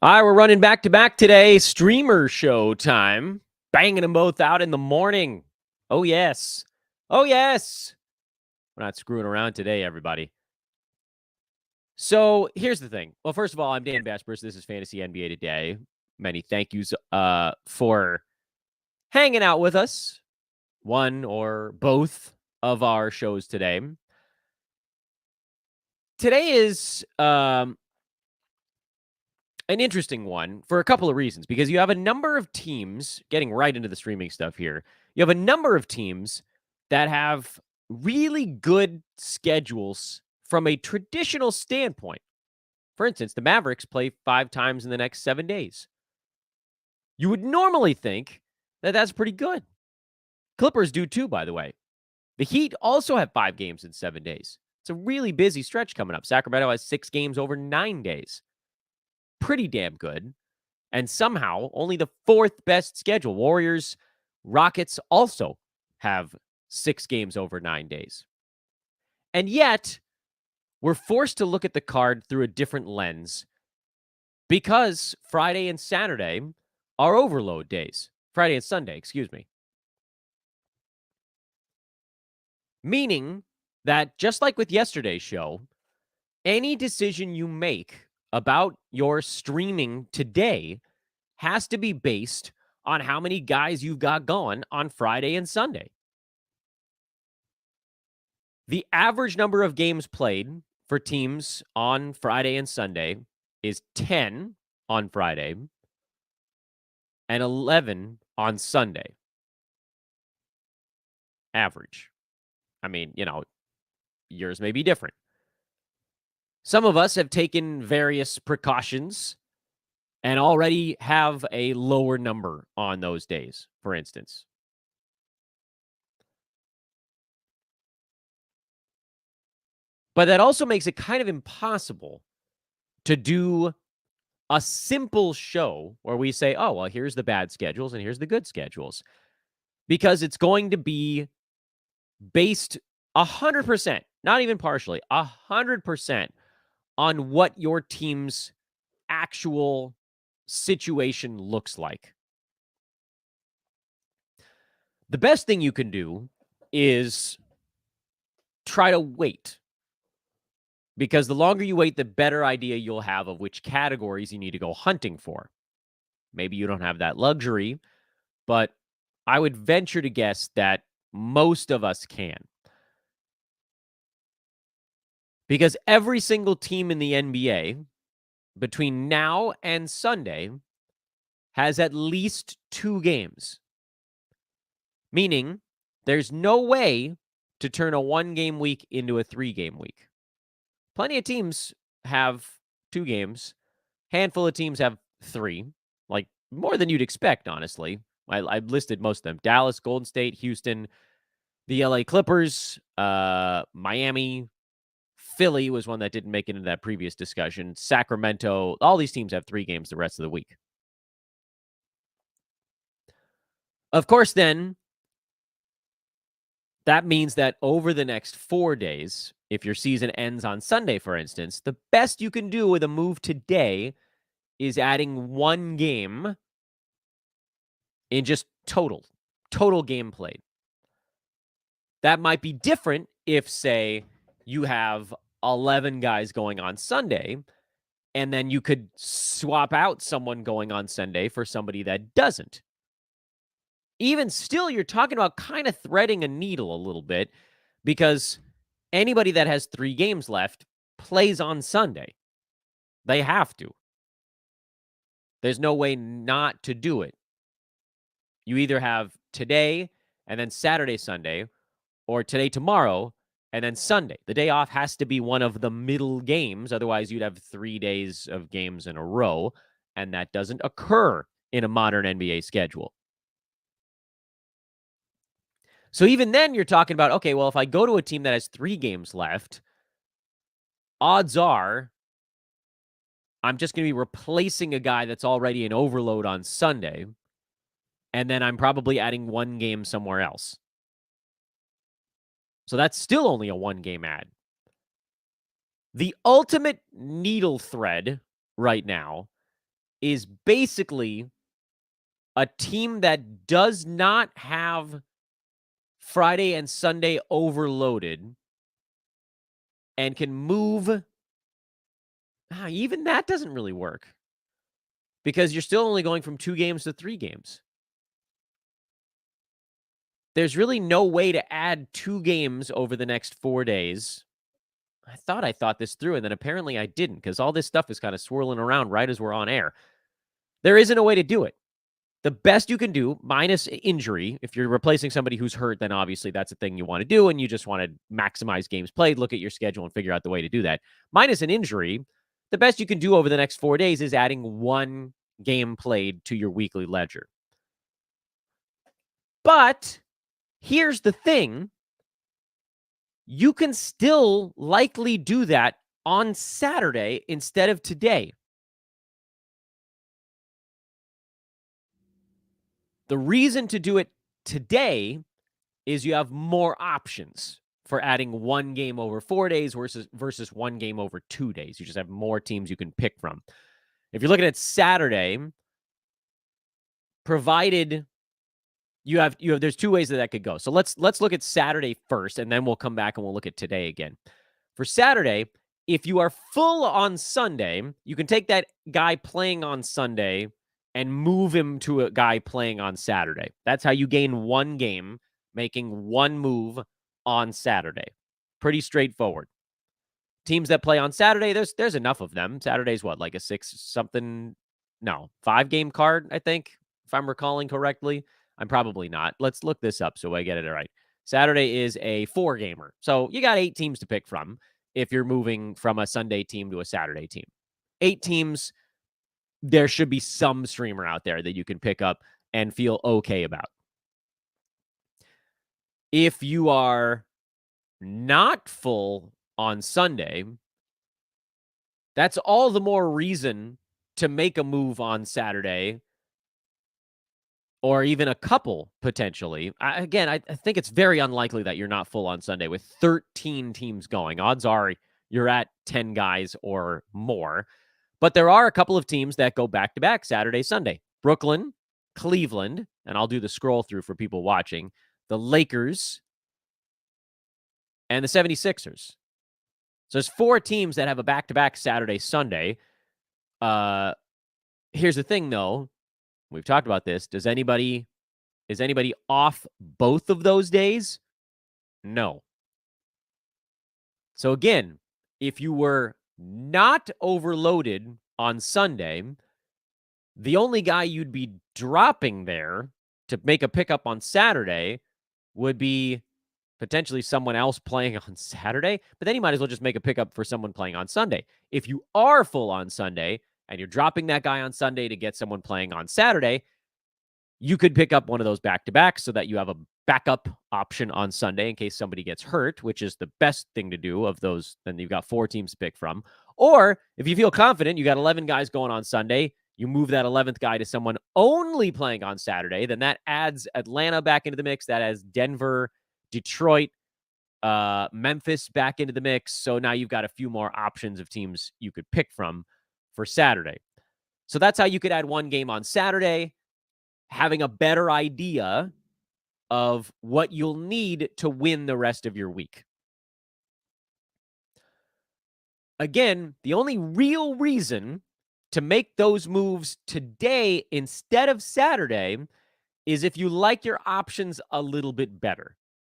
All right, we're running back to back today. Streamer show time. Banging them both out in the morning. Oh, yes. Oh, yes. We're not screwing around today, everybody. So here's the thing. Well, first of all, I'm Dan Baspers. This is Fantasy NBA Today. Many thank yous for hanging out with us. One or both of our shows today. Today is an interesting one for a couple of reasons, because you have a number of teams, getting right into the streaming stuff here, you have a number of teams that have really good schedules from a traditional standpoint. For instance, the Mavericks play 5 times in the next 7 days. You would normally think that that's pretty good. Clippers do too, by the way. The Heat also have 5 games in 7 days. It's a really busy stretch coming up. Sacramento has 6 games over 9 days. Pretty damn good. And somehow, only the 4th best schedule. Warriors, Rockets also have 6 games over 9 days. And yet, we're forced to look at the card through a different lens because Friday and Saturday are overload days. Friday and Sunday, excuse me. Meaning that, just like with yesterday's show, any decision you make about your streaming today has to be based on how many guys you've got going on Friday and Sunday. The average number of games played for teams on Friday and Sunday is 10 on Friday and 11 on Sunday. Average. I mean, yours may be different. Some of us have taken various precautions and already have a lower number on those days, for instance. But that also makes it kind of impossible to do a simple show where we say, oh, well, here's the bad schedules and here's the good schedules. Because it's going to be based 100%, not even partially, 100% on what your team's actual situation looks like. The best thing you can do is try to wait. Because the longer you wait, the better idea you'll have of which categories you need to go hunting for. Maybe you don't have that luxury, but I would venture to guess that most of us can. Because every single team in the NBA between now and Sunday has at least 2 games. Meaning there's no way to turn a 1-game week into a 3-game week. Plenty of teams have 2 games. Handful of teams have 3. Like, more than you'd expect, honestly. I've listed most of them. Dallas, Golden State, Houston, the LA Clippers, Miami, Philly was one that didn't make it into that previous discussion. Sacramento, all these teams have 3 games the rest of the week. Of course, then, that means that over the next 4 days, if your season ends on Sunday, for instance, the best you can do with a move today is adding 1 game in just total game played. That might be different if, say, you have 11 guys going on Sunday, and then you could swap out someone going on Sunday for somebody that doesn't. Even still, you're talking about kind of threading a needle a little bit, because anybody that has 3 games left plays on Sunday. They have to. There's no way not to do it. You either have today and then Saturday, Sunday, or today, tomorrow, and then Sunday. The day off has to be one of the middle games. Otherwise, you'd have 3 days of games in a row, and that doesn't occur in a modern NBA schedule. So even then, you're talking about, okay, well, if I go to a team that has 3 games left, odds are I'm just going to be replacing a guy that's already in overload on Sunday, and then I'm probably adding 1 game somewhere else. So that's still only a 1-game ad. The ultimate needle thread right now is basically a team that does not have Friday and Sunday overloaded and can move. Even that doesn't really work because you're still only going from 2 games to 3 games. There's really no way to add 2 games over the next 4 days. I thought this through, and then apparently I didn't because all this stuff is kind of swirling around right as we're on air. There isn't a way to do it. The best you can do, minus injury, if you're replacing somebody who's hurt, then obviously that's a thing you want to do, and you just want to maximize games played, look at your schedule, and figure out the way to do that. Minus an injury, the best you can do over the next 4 days is adding 1 game played to your weekly ledger. But here's the thing. You can still likely do that on Saturday instead of today. The reason to do it today is you have more options for adding 1 game over 4 days versus 1 game over 2 days. You just have more teams you can pick from. If you're looking at Saturday, provided you have there's 2 ways that could go. So let's look at Saturday first, and then we'll come back and we'll look at today again. For Saturday, if you are full on Sunday, you can take that guy playing on Sunday and move him to a guy playing on Saturday. That's how you gain 1 game, making 1 move on Saturday. Pretty straightforward. Teams that play on Saturday, there's enough of them. Saturday's what, like a 5-game card, I think, if I'm recalling correctly. I'm probably not. Let's look this up so I get it right. Saturday is a 4-gamer. So you got 8 teams to pick from if you're moving from a Sunday team to a Saturday team. 8 teams, there should be some streamer out there that you can pick up and feel okay about. If you are not full on Sunday, that's all the more reason to make a move on Saturday, or even a couple potentially. I think it's very unlikely that you're not full on Sunday with 13 teams going. Odds are you're at 10 guys or more. But there are a couple of teams that go back-to-back Saturday, Sunday. Brooklyn, Cleveland, and I'll do the scroll through for people watching, the Lakers, and the 76ers. So there's 4 teams that have a back-to-back Saturday, Sunday. Here's the thing, though. We've talked about this. Is anybody off both of those days? No. So again, if you were not overloaded on Sunday, the only guy you'd be dropping there to make a pickup on Saturday would be potentially someone else playing on Saturday, but then you might as well just make a pickup for someone playing on Sunday. If you are full on Sunday and you're dropping that guy on Sunday to get someone playing on Saturday, you could pick up one of those back-to-backs so that you have a backup option on Sunday in case somebody gets hurt, which is the best thing to do of those. Then you've got 4 teams to pick from. Or if you feel confident, you got 11 guys going on Sunday, you move that 11th guy to someone only playing on Saturday, then that adds Atlanta back into the mix. That adds Denver, Detroit, Memphis back into the mix. So now you've got a few more options of teams you could pick from for Saturday. So that's how you could add 1 game on Saturday, having a better idea of what you'll need to win the rest of your week. Again, the only real reason to make those moves today instead of Saturday is if you like your options a little bit better.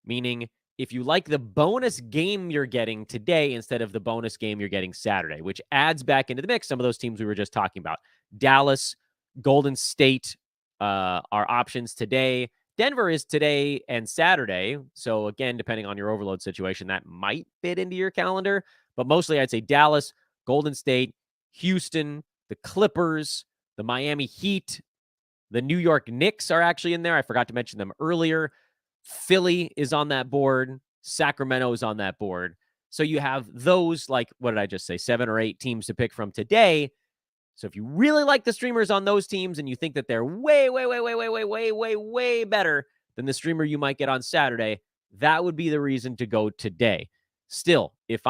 Meaning, if you like the bonus game you're getting today instead of the bonus game you're getting Saturday, which adds back into the mix some of those teams we were just talking about. Dallas, Golden State are options today. Denver is today and Saturday. So again, depending on your overload situation, that might fit into your calendar. But mostly I'd say Dallas, Golden State, Houston, the Clippers, the Miami Heat, the New York Knicks are actually in there. I forgot to mention them earlier. Philly is on that board. Sacramento is on that board. So you have those, like, what did I just say? 7 or 8 teams to pick from today. So if you really like the streamers on those teams and you think that they're way better than the streamer you might get on Saturday, that would be the reason to go today. Still, if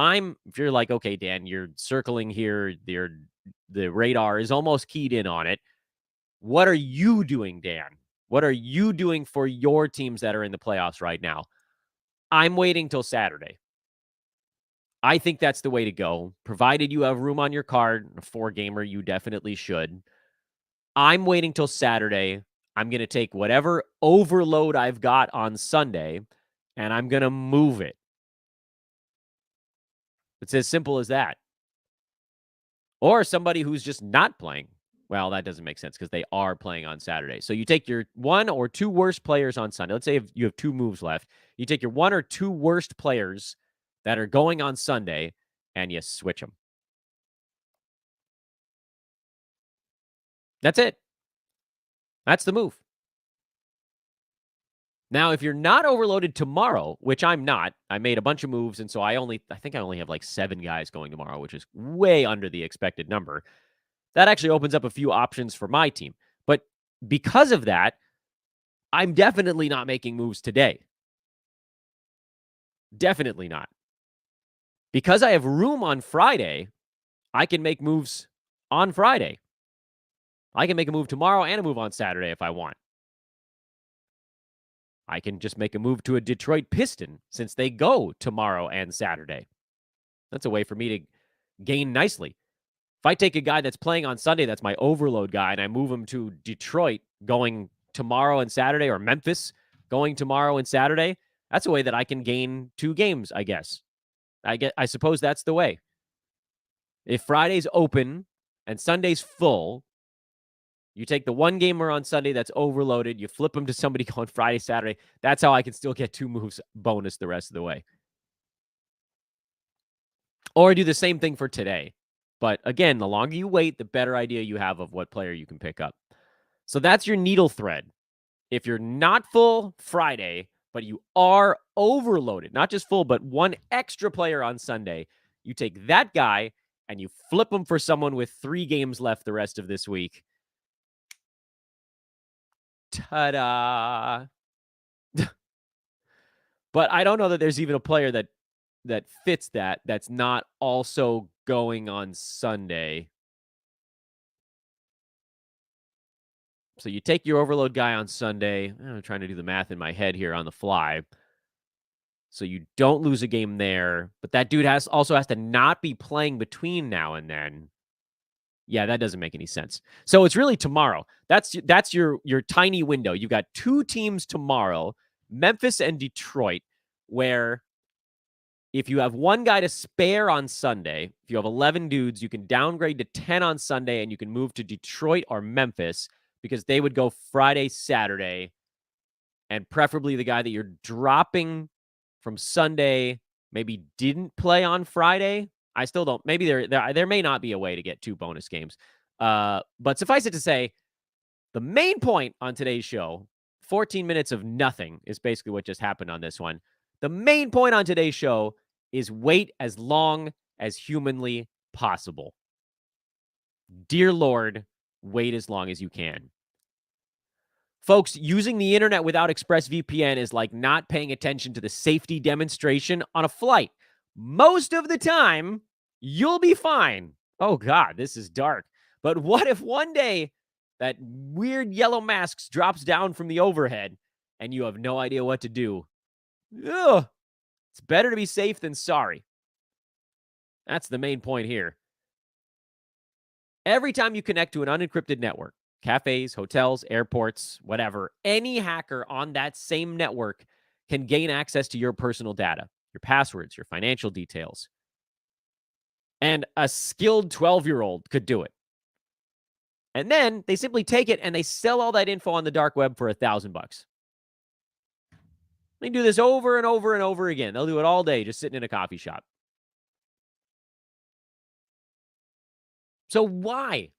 you're like, okay, Dan, you're circling here, you're the radar is almost keyed in on it. What are you doing, Dan? What are you doing for your teams that are in the playoffs right now? I'm waiting till Saturday. I think that's the way to go. Provided you have room on your card, a 4-gamer, you definitely should. I'm waiting till Saturday. I'm going to take whatever overload I've got on Sunday, and I'm going to move it. It's as simple as that. Or somebody who's just not playing. Well, that doesn't make sense because they are playing on Saturday. So you take your 1 or 2 worst players on Sunday. Let's say if you have 2 moves left. You take your 1 or 2 worst players that are going on Sunday, and you switch them. That's it. That's the move. Now, if you're not overloaded tomorrow, which I'm not, I made a bunch of moves, and so I think I only have like 7 guys going tomorrow, which is way under the expected number. That actually opens up a few options for my team. But because of that, I'm definitely not making moves today. Definitely not. Because I have room on Friday, I can make moves on Friday. I can make a move tomorrow and a move on Saturday if I want. I can just make a move to a Detroit Piston since they go tomorrow and Saturday. That's a way for me to gain nicely. If I take a guy that's playing on Sunday, that's my overload guy, and I move him to Detroit going tomorrow and Saturday, or Memphis going tomorrow and Saturday, that's a way that I can gain 2 games, I guess. I suppose that's the way. If Friday's open and Sunday's full, you take the 1-gamer on Sunday that's overloaded, you flip him to somebody going Friday, Saturday. That's how I can still get 2 moves bonus the rest of the way. Or do the same thing for today. But again, the longer you wait, the better idea you have of what player you can pick up. So that's your needle thread. If you're not full Friday, but you are overloaded, not just full, but 1 extra player on Sunday, you take that guy and you flip him for someone with 3 games left the rest of this week. Ta-da! But I don't know that there's even a player that fits that's not also going on Sunday. So you take your overload guy on Sunday. I'm trying to do the math in my head here on the fly. So you don't lose a game there, but that dude also has to not be playing between now and then. Yeah, that doesn't make any sense. So it's really tomorrow. That's your tiny window. You've got 2 teams tomorrow, Memphis and Detroit, where if you have 1 guy to spare on Sunday, if you have 11 dudes, you can downgrade to 10 on Sunday and you can move to Detroit or Memphis because they would go Friday, Saturday, and preferably the guy that you're dropping from Sunday maybe didn't play on Friday. I still don't. Maybe there may not be a way to get 2 bonus games. But suffice it to say, the main point on today's show, 14 minutes of nothing is basically what just happened on this one. The main point on today's show is wait as long as humanly possible. Dear Lord, wait as long as you can. Folks, using the internet without ExpressVPN is like not paying attention to the safety demonstration on a flight. Most of the time, you'll be fine. Oh, God, this is dark. But what if one day that weird yellow mask drops down from the overhead and you have no idea what to do? Ugh, it's better to be safe than sorry. That's the main point here. Every time you connect to an unencrypted network, cafes, hotels, airports, whatever, any hacker on that same network can gain access to your personal data, your passwords, your financial details. And a skilled 12-year-old could do it. And then they simply take it and they sell all that info on the dark web for $1,000. They do this over and over and over again. They'll do it all day just sitting in a coffee shop. So why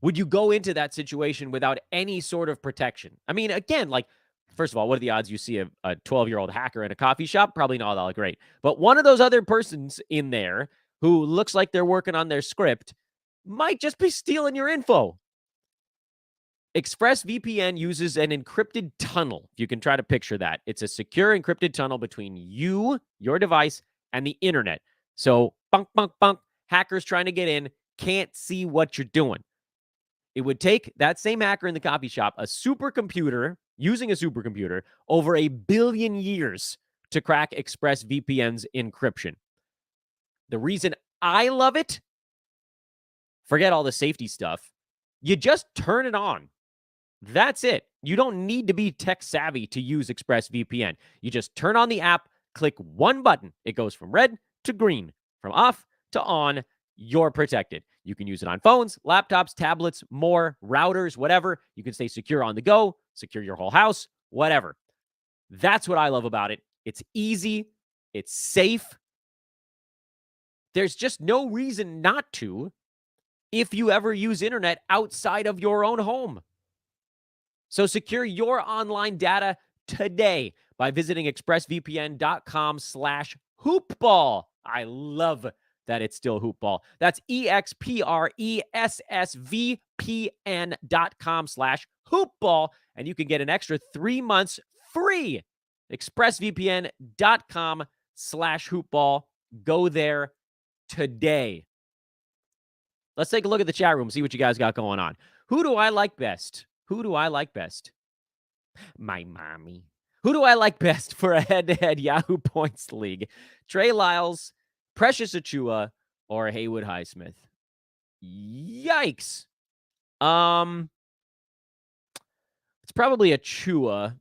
would you go into that situation without any sort of protection? I mean, again, like, first of all, what are the odds you see a 12-year-old hacker in a coffee shop? Probably not all that great. But one of those other persons in there who looks like they're working on their script might just be stealing your info. ExpressVPN uses an encrypted tunnel. You can try to picture that. It's a secure encrypted tunnel between you, your device, and the internet. So, bunk, bunk, bunk. hackers trying to get in can't see what you're doing. It would take that same hacker in the coffee shop, using a supercomputer, over 1 billion years to crack ExpressVPN's encryption. The reason I love it, forget all the safety stuff, you just turn it on. That's it. You don't need to be tech savvy to use ExpressVPN. You just turn on the app, click one button. It goes from red to green, from off to on. You're protected. You can use it on phones, laptops, tablets, more, routers, whatever. You can stay secure on the go, secure your whole house, whatever. That's what I love about it. It's easy. It's safe. There's just no reason not to if you ever use internet outside of your own home. So secure your online data today by visiting expressvpn.com/hoopball. I love that it's still hoopball. That's expressvpn.com/hoopball. And you can get an extra 3 months free. expressvpn.com/hoopball. Go there today. Let's take a look at the chat room, see what you guys got going on. Who do I like best? My mommy. Who do I like best for a head-to-head Yahoo Points League? Trey Lyles, Precious Achiuwa, or Haywood Highsmith? Yikes. It's probably Achiuwa.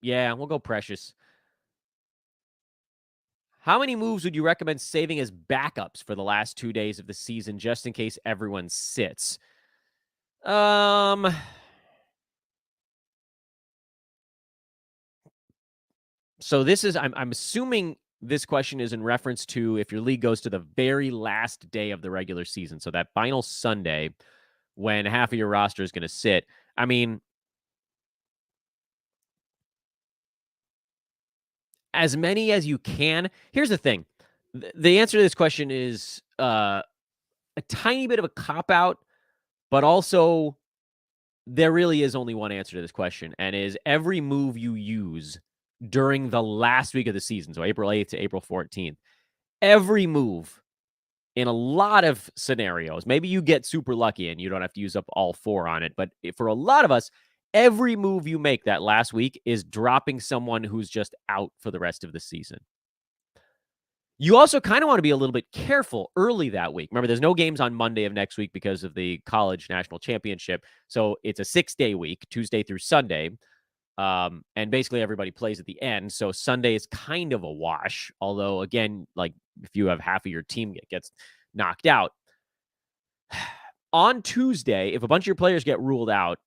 Yeah, we'll go Precious. How many moves would you recommend saving as backups for the last 2 days of the season, just in case everyone sits? So this is, I'm assuming this question is in reference to if your league goes to the very last day of the regular season. So that final Sunday when half of your roster is going to sit. I mean, as many as you can. Here's the thing. The answer to this question is a tiny bit of a cop-out, but also there really is only one answer to this question, and is every move you use during the last week of the season, so April 8th to April 14th, every move in a lot of scenarios, maybe you get super lucky and you don't have to use up all 4 on it, but for a lot of us, every move you make that last week is dropping someone who's just out for the rest of the season. You also kind of want to be a little bit careful early that week. Remember, there's no games on Monday of next week because of the college national championship. So it's a 6-day week, Tuesday through Sunday. And basically everybody plays at the end. So Sunday is kind of a wash. Although, again, like if you have half of your team gets knocked out. On Tuesday, if a bunch of your players get ruled out,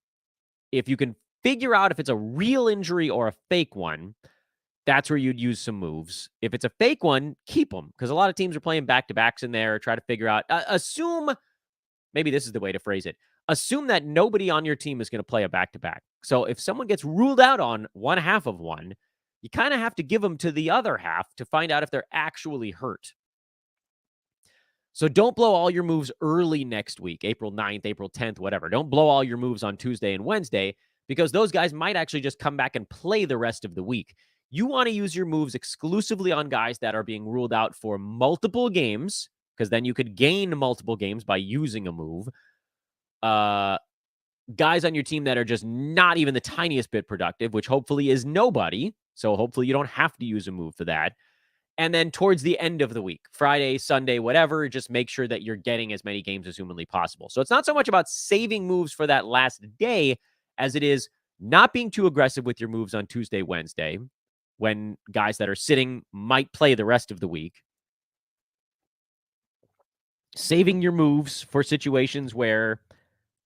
if you can figure out if it's a real injury or a fake one, that's where you'd use some moves. If it's a fake one, keep them, because a lot of teams are playing back-to-backs in there. Try to figure out, assume, maybe this is the way to phrase it. Assume that nobody on your team is going to play a back-to-back. So if someone gets ruled out on one half of one, you kind of have to give them to the other half to find out if they're actually hurt. So don't blow all your moves early next week, April 9th, April 10th, whatever. Don't blow all your moves on Tuesday and Wednesday, because those guys might actually just come back and play the rest of the week. You want to use your moves exclusively on guys that are being ruled out for multiple games, because then you could gain multiple games by using a move. Guys on your team that are just not even the tiniest bit productive, which hopefully is nobody. So hopefully you don't have to use a move for that. And then towards the end of the week, Friday, Sunday, whatever, just make sure that you're getting as many games as humanly possible. So it's not so much about saving moves for that last day as it is not being too aggressive with your moves on Tuesday, Wednesday, when guys that are sitting might play the rest of the week. Saving your moves for situations where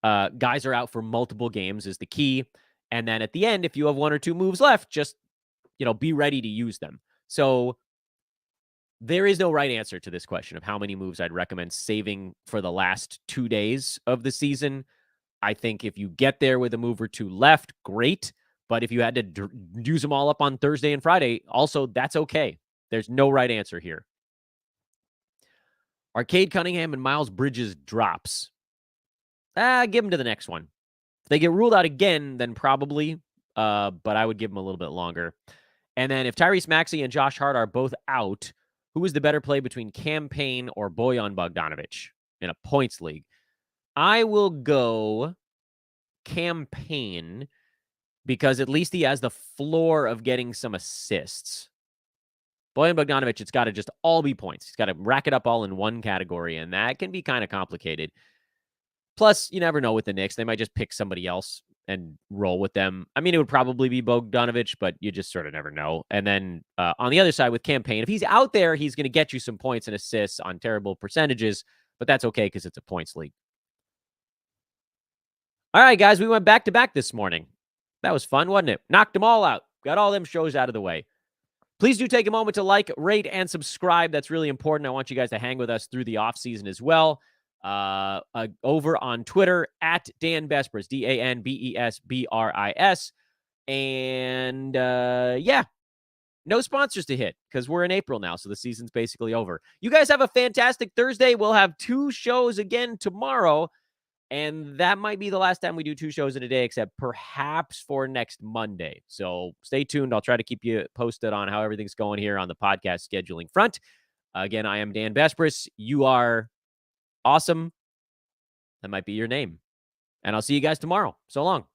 guys are out for multiple games is the key. And then at the end, if you have 1 or 2 moves left, just, be ready to use them. So there is no right answer to this question of how many moves I'd recommend saving for the last 2 days of the season. I think if you get there with a move or 2 left, great. But if you had to use them all up on Thursday and Friday, also, that's okay. There's no right answer here. Arcade Cunningham and Miles Bridges drops. Give them to the next one. If they get ruled out again, then probably. But I would give them a little bit longer. And then if Tyrese Maxey and Josh Hart are both out, Who is the better play between Cam Payne or Bojan Bogdanovic in a points league? I will go Cam Payne because at least he has the floor of getting some assists. Bojan Bogdanovic, it's got to just all be points. He's got to rack it up all in one category, and that can be kind of complicated. Plus, you never know with the Knicks. They might just pick somebody else and roll with them. I mean, it would probably be Bogdanovic, but you just sort of never know. And then on the other side with Cam Payne, if he's out there, he's going to get you some points and assists on terrible percentages, but that's okay because it's a points league. All right, guys, we went back to back this morning. That was fun, wasn't it? Knocked them all out. Got all them shows out of the way. Please do take a moment to like, rate, and subscribe. That's really important. I want you guys to hang with us through the offseason as well. Over on Twitter at Dan Besbris, DanBesbris. And yeah, no sponsors to hit because we're in April now, so the season's basically over. You guys have a fantastic Thursday. We'll have 2 shows again tomorrow. And that might be the last time we do 2 shows in a day, except perhaps for next Monday. So stay tuned. I'll try to keep you posted on how everything's going here on the podcast scheduling front. Again, I am Dan Besbris. You are awesome. That might be your name. And I'll see you guys tomorrow. So long.